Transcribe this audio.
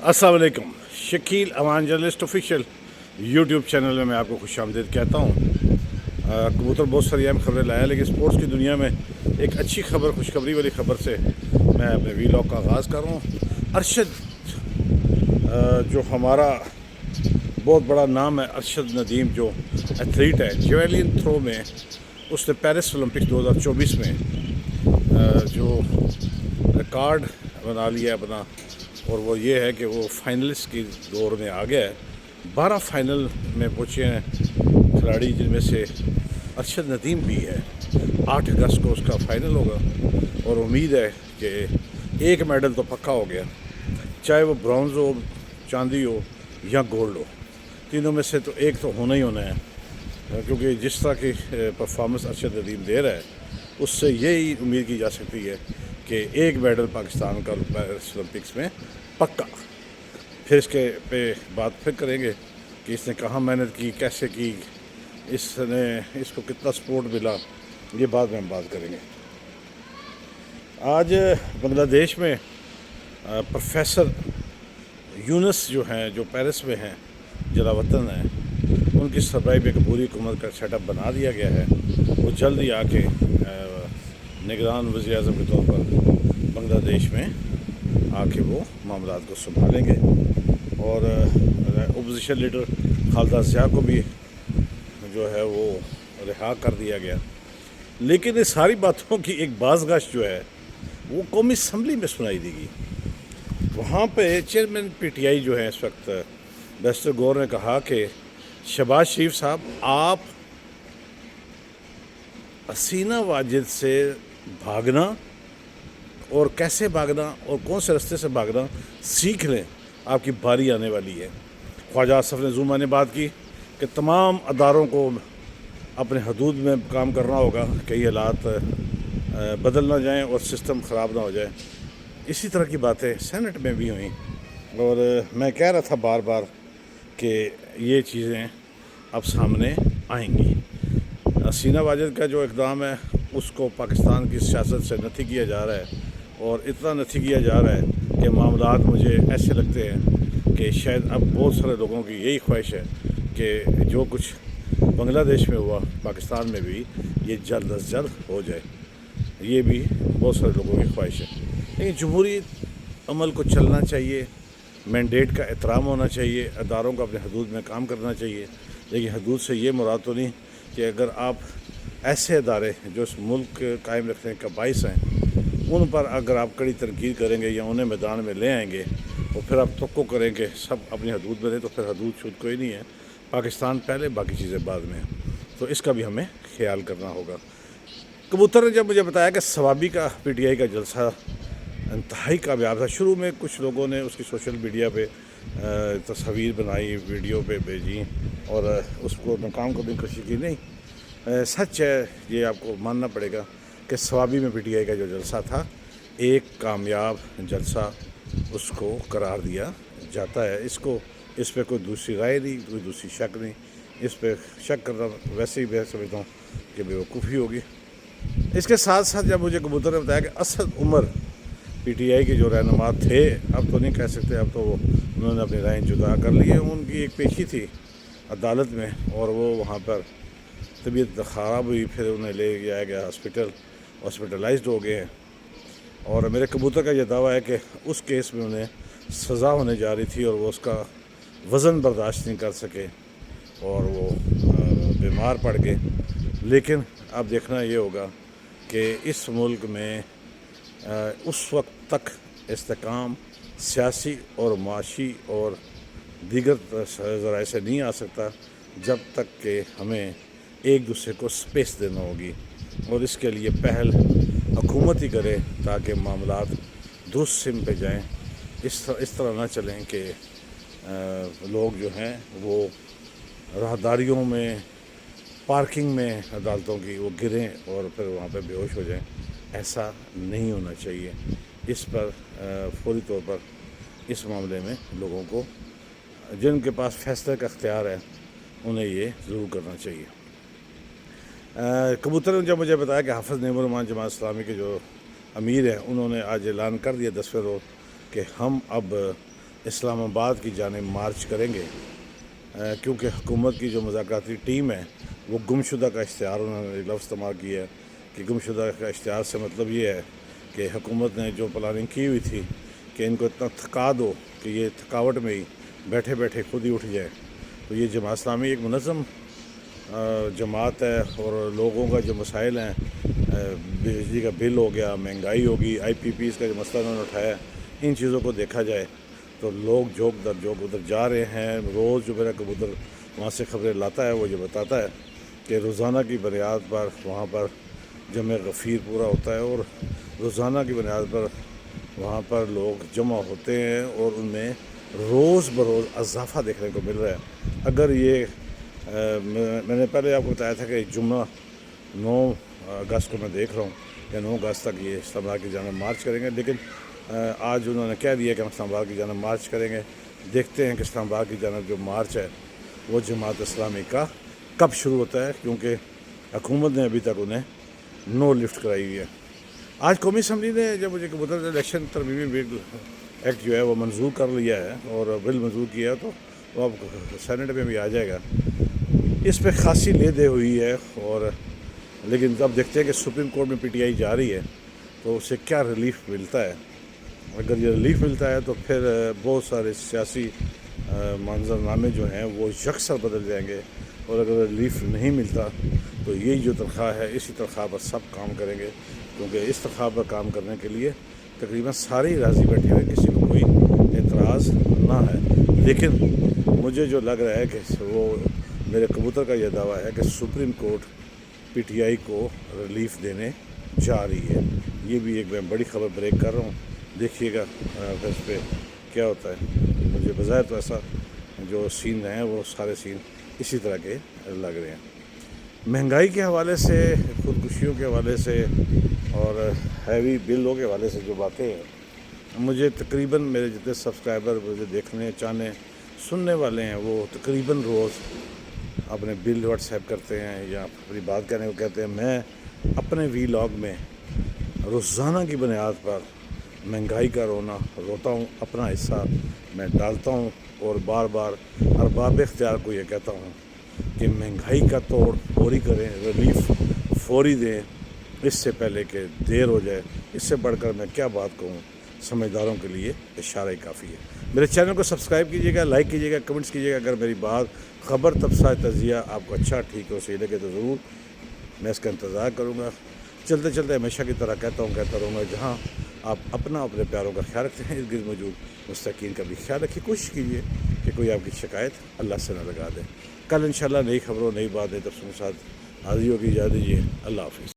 अस्सलाम वालेकुम। शकील अमान journalist official YouTube channel में मैं आपको खुश आमदीद कहता हूँ। कबूतर बहुत सारी अहम खबरें लाया, लेकिन स्पोर्ट्स की दुनिया में एक अच्छी खबर, खुशखबरी वाली खबर से मैं अपने वीलॉग का आगाज़ कर रहा हूँ। अरशद जो हमारा बहुत बड़ा नाम है, अरशद नदीम जो एथलीट है जेवलिन थ्रो में, उसने पेरिस ओलंपिक 2024 में जो रिकॉर्ड बना लिया अपना, और वो ये है कि वो फाइनलिस्ट की दौर में आ गया है। 12 फाइनल में पहुँचे हैं खिलाड़ी, जिनमें से अरशद नदीम भी है। 8 अगस्त को उसका फाइनल होगा और उम्मीद है कि एक मेडल तो पक्का हो गया, चाहे वो ब्रॉन्ज़ हो, चांदी हो या गोल्ड हो, तीनों में से तो एक तो होना ही होना है, क्योंकि जिस तरह की परफॉर्मेंस अरशद नदीम दे रहा है उससे यही उम्मीद की जा सकती है कि एक मेडल पाकिस्तान का पेरिस ओलंपिक्स में पक्का। फिर इसके पे बात फिर करेंगे कि इसने कहाँ मेहनत की, कैसे की, इसको कितना सपोर्ट मिला, ये बाद में हम बात करेंगे। आज बांग्लादेश में प्रोफेसर यूनुस जो हैं, जो पेरिस में हैं, जलावतन हैं, उनकी सरबराही में एक पूरी हुकूमत का सेटअप बना दिया गया है। वो जल्द ही आके निगरान वज़ीर-ए-आज़म के तौर पर बांग्लादेश में आके वो मामलात को संभालेंगे। और अपोजिशन लीडर खालिदा ज़िया को भी जो है वो रिहा कर दिया गया। लेकिन इस सारी बातों की एक बाज़गाश जो है वो कौमी असम्बली में सुनाई देगी। वहाँ पे चेयरमैन पीटीआई जो है इस वक्त बैरिस्टर गौर ने कहा कि शहबाज शरीफ साहब, आप हसीना वाजिद से भागना और कैसे भागना और कौन से रास्ते से भागना सीख लें, आपकी बारी आने वाली है। ख्वाजा आसफ नज़ूमा ने बात की कि तमाम अदारों को अपने हदूद में काम करना होगा, कई हालात बदल ना जाएं और सिस्टम ख़राब ना हो जाए। इसी तरह की बातें सेनेट में भी हुई और मैं कह रहा था बार बार कि ये चीज़ें अब सामने आएंगी। हसीना वाजिद का जो इक़दाम है उसको पाकिस्तान की सियासत से नथी किया जा रहा है, और इतना नथी किया जा रहा है कि मामलात मुझे ऐसे लगते हैं कि शायद अब बहुत सारे लोगों की यही ख्वाहिश है कि जो कुछ बांग्लादेश में हुआ पाकिस्तान में भी ये जल्द अज जल्द हो जाए। ये भी बहुत सारे लोगों की ख्वाहिश है। लेकिन जमहूरी अमल को चलना चाहिए, मैंडेट का एहतराम होना चाहिए, अदारों को अपने हदूद में काम करना चाहिए। लेकिन हदूद से ये मुराद तो नहीं कि अगर आप ऐसे अदारे जो इस मुल्क कायम रखने का बाइस हैं, उन पर अगर आप कड़ी तनकीद करेंगे या उन्हें मैदान में ले आएंगे और फिर आप तवक्को करेंगे सब अपनी हदूद में रहें, तो फिर हदूद छूट कोई नहीं है। पाकिस्तान पहले, बाकी चीज़ें बाद में। तो इसका भी हमें ख्याल करना होगा। कबूतर ने जब मुझे बताया कि सवाबी का पीटीआई का जलसा इंतहाई कामयाब था, शुरू में कुछ लोगों ने उसकी सोशल मीडिया पे तस्वीर बनाई, वीडियो पे भेजी और उसको नाकाम करने की कोशिश की। नहीं, सच है, ये आपको मानना पड़ेगा कि सवाबी में पीटीआई का जो जलसा था एक कामयाब जलसा उसको करार दिया जाता है। इस पे कोई दूसरी राय नहीं, कोई दूसरी शक नहीं। इस पे शक करना वैसे ही मैं समझता हूँ कि बेवकूफ़ी होगी। इसके साथ साथ जब मुझे कबूतर ने बताया कि असद उमर पीटीआई के जो रहनुमा थे, अब तो नहीं कह सकते, अब तो उन्होंने अपनी राय जुदा कर ली है। उनकी एक पेशी थी अदालत में और वो वहाँ पर तबीयत ख़राब हुई, फिर उन्हें ले जाया गया हॉस्पिटलाइज्ड हो गए हैं। और मेरे कबूतर का यह दावा है कि उस केस में उन्हें सज़ा होने जा रही थी और वो उसका वज़न बर्दाश्त नहीं कर सके और वो बीमार पड़ गए। लेकिन अब देखना ये होगा कि इस मुल्क में उस वक्त तक इस्तेकाम सियासी और माशी और दीगर ज़राए से नहीं आ सकता जब तक कि हमें एक दूसरे को स्पेस देना होगी, और इसके लिए पहल हुकूमत ही करे ताकि मामलात दुरुस्त सिम पे जाएं। इस तरह ना चलें कि लोग जो हैं वो राहदारियों में, पार्किंग में अदालतों की वो गिरें और फिर वहाँ पे बेहोश हो जाएं। ऐसा नहीं होना चाहिए। इस पर फौरी तौर पर इस मामले में लोगों को, जिनके पास फैसले का अख्तियार है, उन्हें ये ज़रूर करना चाहिए। कबूतर ने जब मुझे बताया कि हाफ़िज़ नईमुर जमात इस्लामी के जो अमीर हैं, उन्होंने आज ऐलान कर दिया 10वें रोज़ कि हम अब اسلام آباد کی جانب مارچ کریں گے، کیونکہ حکومت کی جو مذاکراتی ٹیم ہے وہ گمشدہ کا اشتہار، انہوں نے لفظ استعمال کیا ہے کہ گمشدہ کا اشتہار سے مطلب یہ ہے کہ حکومت نے جو پلاننگ کی ہوئی تھی کہ ان کو اتنا تھکا دو کہ یہ تھکاوٹ میں ہی بیٹھے بیٹھے خود ہی اٹھ جائیں۔ تو یہ جماعت اسلامی ایک منظم جماعت ہے، اور لوگوں کا جو مسائل ہیں، بجلی کا بل ہو گیا، مہنگائی ہوگی، آئی پی پیز کا جو مسئلہ انہوں نے اٹھایا ہے، ان چیزوں کو دیکھا جائے تو لوگ جوک در جوک ادھر جا رہے ہیں۔ روز جو میرا کبوتر وہاں سے خبریں لاتا ہے وہ یہ بتاتا ہے کہ روزانہ کی بنیاد پر وہاں پر جمع غفیر پورا ہوتا ہے، اور روزانہ کی بنیاد پر وہاں پر لوگ جمع ہوتے ہیں، اور ان میں روز بروز اضافہ دیکھنے کو مل رہا ہے۔ اگر یہ میں نے پہلے آپ کو بتایا تھا کہ جمعہ 9 اگست کو میں دیکھ رہا ہوں کہ 9 اگست تک یہ اسلام آباد کی جانب مارچ کریں گے، لیکن آج انہوں نے کہہ دیا کہ ہم اسلام آباد کی جانب مارچ کریں گے۔ دیکھتے ہیں کہ اسلام آباد کی جانب جو مارچ ہے وہ جماعت اسلامی کا کب شروع ہوتا ہے، کیونکہ حکومت نے ابھی تک انہیں نو لفٹ کرائی ہوئی ہے۔ آج قومی اسمبلی نے جب مجھے کبوتر الیکشن ترمیمی بل ایکٹ جو ہے وہ منظور کر لیا ہے اور بل منظور کیا ہے، تو وہ اب سینٹ میں بھی آ جائے گا۔ اس پہ خاصی لے دے ہوئی ہے، اور لیکن اب دیکھتے ہیں کہ سپریم کورٹ میں پی ٹی آئی جا رہی ہے تو اسے کیا ریلیف ملتا ہے۔ اگر یہ ریلیف ملتا ہے تو پھر بہت سارے سیاسی منظرنامے جو ہیں وہ یکسر بدل جائیں گے، اور اگر ریلیف نہیں ملتا تو یہ جو تنخواہ ہے اسی تنخواہ پر سب کام کریں گے، کیونکہ اس تنخواہ پر کام کرنے کے لیے تقریباً سارے ہی راضی بیٹھے ہوئے، کسی کو کوئی اعتراض نہ ہے۔ لیکن مجھے جو لگ رہا ہے کہ وہ میرے کبوتر کا یہ دعویٰ ہے کہ supreme court P T I کو ریلیف دینے جا رہی ہے۔ یہ بھی ایک میں بڑی خبر بریک کر رہا ہوں، دیکھیے گا اس پہ کیا ہوتا ہے۔ مجھے بظاہر تو ایسا جو سین ہیں وہ سارے سین اسی طرح کے لگ رہے ہیں۔ مہنگائی کے حوالے سے، خودکشیوں کے حوالے سے، اور ہیوی بلوں کے حوالے سے جو باتیں ہیں، مجھے تقریباً میرے جتنے سبسکرائبر مجھے دیکھنے چاہنے سننے والے ہیں وہ تقریباً روز اپنے بل واٹس ایپ کرتے ہیں یا اپنی بات کہنے کو کہتے ہیں۔ میں اپنے وی لاگ میں روزانہ کی بنیاد پر مہنگائی کا روتا ہوں، اپنا حصہ میں ڈالتا ہوں، اور بار بار ارباب اختیار کو یہ کہتا ہوں کہ مہنگائی کا توڑ فوری کریں، ریلیف فوری دیں، اس سے پہلے کہ دیر ہو جائے۔ اس سے بڑھ کر میں کیا بات کہوں، سمجھداروں کے لیے اشارہ ہی کافی ہے۔ میرے چینل کو سبسکرائب کیجیے گا، لائک کیجیے گا، کمنٹس کیجیے گا۔ اگر میری بات، خبر، تبصرہ، تجزیہ آپ کو اچھا، ٹھیک اور صحیح لگے تو ضرور میں اس کا انتظار کروں گا۔ چلتے چلتے ہمیشہ کی طرح کہتا رہوں گا، جہاں آپ اپنے پیاروں کا خیال رکھتے ہیں، ارد گرد موجود مستحقین کا بھی خیال رکھیے۔ کوشش کیجیے کہ کوئی آپ کی شکایت اللہ سے نہ لگا دے۔ کل انشاءاللہ نئی خبروں، نئی بات، نئی تفصیلوں کے ساتھ حاضر ہوگی۔ اجازت دیجیے، اللہ حافظ۔